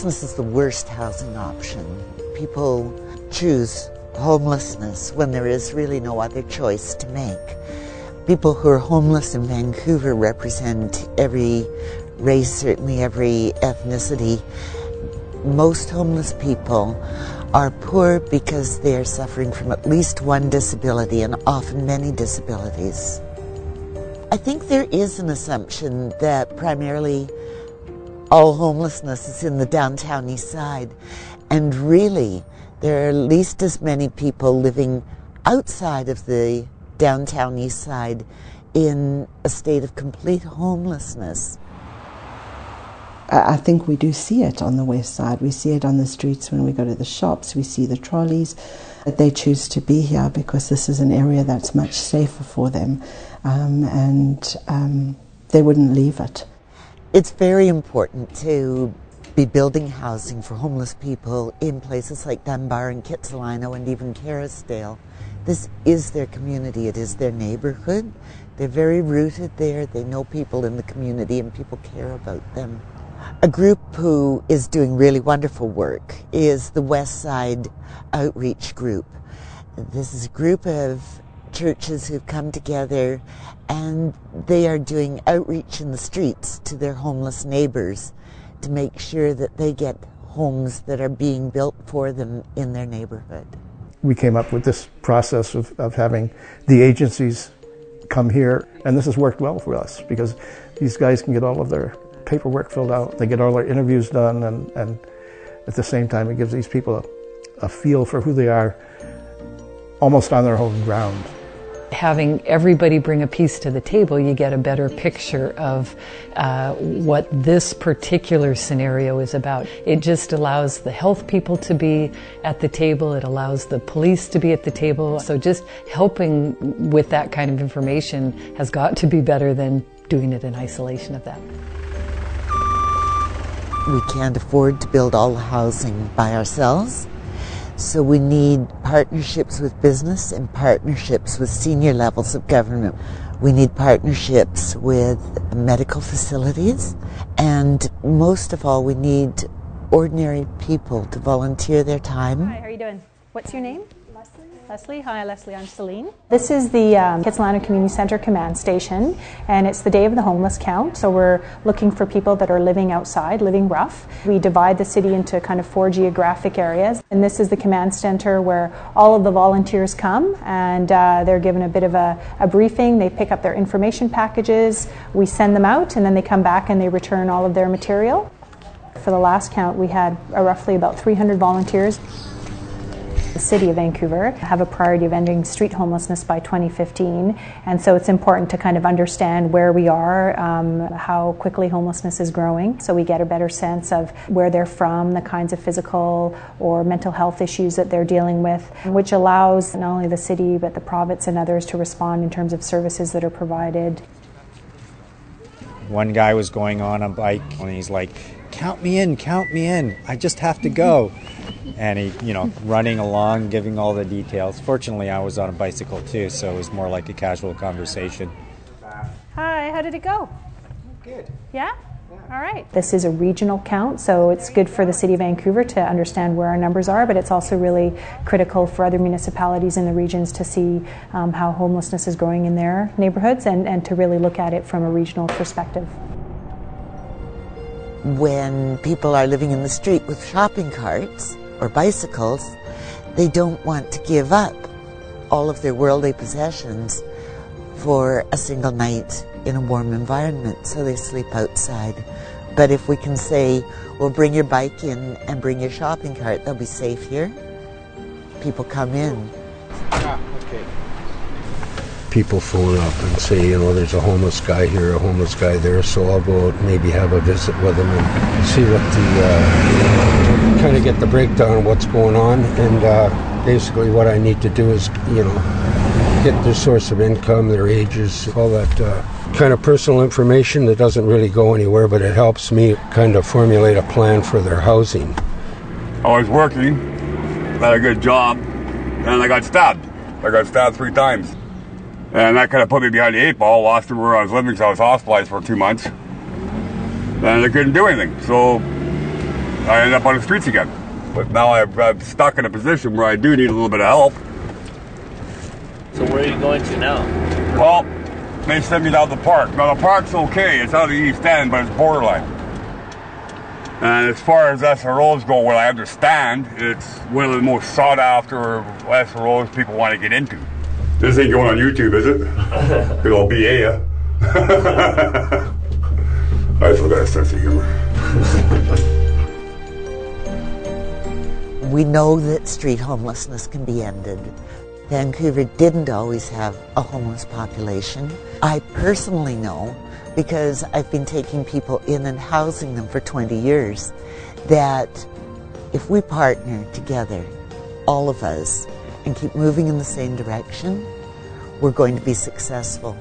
Homelessness is the worst housing option. People choose homelessness when there is really no other choice to make. People who are homeless in Vancouver represent every race, certainly every ethnicity. Most homeless people are poor because they are suffering from at least one disability and often many disabilities. I think there is an assumption that primarily all homelessness is in the downtown east side, and really there are at least as many people living outside of the downtown east side in a state of complete homelessness. I think we do see it on the west side. We see it on the streets when we go to the shops. We see the trolleys. They choose to be here because this is an area that's much safer for them, and they wouldn't leave it. It's very important to be building housing for homeless people in places like Dunbar and Kitsilano and even Kerrisdale. This is their community. It is their neighborhood. They're very rooted there. They know people in the community and people care about them. A group who is doing really wonderful work is the West Side Outreach Group. This is a group of churches who've come together and they are doing outreach in the streets to their homeless neighbors to make sure that they get homes that are being built for them in their neighborhood. We came up with this process of having the agencies come here, and this has worked well for us because these guys can get all of their paperwork filled out, they get all their interviews done, and at the same time it gives these people a feel for who they are almost on their own ground. Having everybody bring a piece to the table, you get a better picture of what this particular scenario is about. It just allows the health people to be at the table, it allows the police to be at the table, so just helping with that kind of information has got to be better than doing it in isolation of that. We can't afford to build all the housing by ourselves, so we need partnerships with business and partnerships with senior levels of government. We need partnerships with medical facilities, and most of all, we need ordinary people to volunteer their time. Hi, how are you doing? What's your name? Leslie. Hi, Leslie. I'm Celine. This is the Kitsilano Community Centre Command Station, and it's the day of the homeless count. So we're looking for people that are living outside, living rough. We divide the city into kind of 4 geographic areas, and this is the command centre where all of the volunteers come, and they're given a bit of a briefing. They pick up their information packages. We send them out, and then they come back and they return all of their material. For the last count, we had roughly about 300 volunteers. The City of Vancouver have a priority of ending street homelessness by 2015, and so it's important to kind of understand where we are, how quickly homelessness is growing, so we get a better sense of where they're from, the kinds of physical or mental health issues that they're dealing with, which allows not only the city but the province and others to respond in terms of services that are provided. One guy was going on a bike and he's like, count me in, I just have to go. And he, running along, giving all the details. Fortunately, I was on a bicycle too, so it was more like a casual conversation. Hi, how did it go? Good. Yeah? All right. This is a regional count, so it's good for the City of Vancouver to understand where our numbers are, but it's also really critical for other municipalities in the regions to see how homelessness is growing in their neighborhoods and to really look at it from a regional perspective. When people are living in the street with shopping carts or bicycles, they don't want to give up all of their worldly possessions for a single night in a warm environment, so they sleep outside. But if we can say, well, bring your bike in and bring your shopping cart, they'll be safe here. People come in. Okay. People phone up and say, there's a homeless guy here, a homeless guy there, so I'll go out and maybe have a visit with him and see what kind of get the breakdown of what's going on. And basically what I need to do is, get their source of income, their ages, all that kind of personal information that doesn't really go anywhere, but it helps me kind of formulate a plan for their housing. I was working, had a good job, and I got stabbed. I got stabbed 3 times. And that kind of put me behind the 8 ball, lost where I was living, so I was hospitalized for 2 months. And I couldn't do anything. So I end up on the streets again. But now I'm stuck in a position where I do need a little bit of help. So where are you going to now? Well, they send me down to the park. Now the park's okay, it's on the east end, but it's borderline. And as far as SROs go, what I understand, it's one of the most sought after SROs people want to get into. This ain't going on YouTube, is it? Good old BA, yeah? I still got a sense of humor. We know that street homelessness can be ended. Vancouver didn't always have a homeless population. I personally know, because I've been taking people in and housing them for 20 years, that if we partner together, all of us, and keep moving in the same direction, we're going to be successful.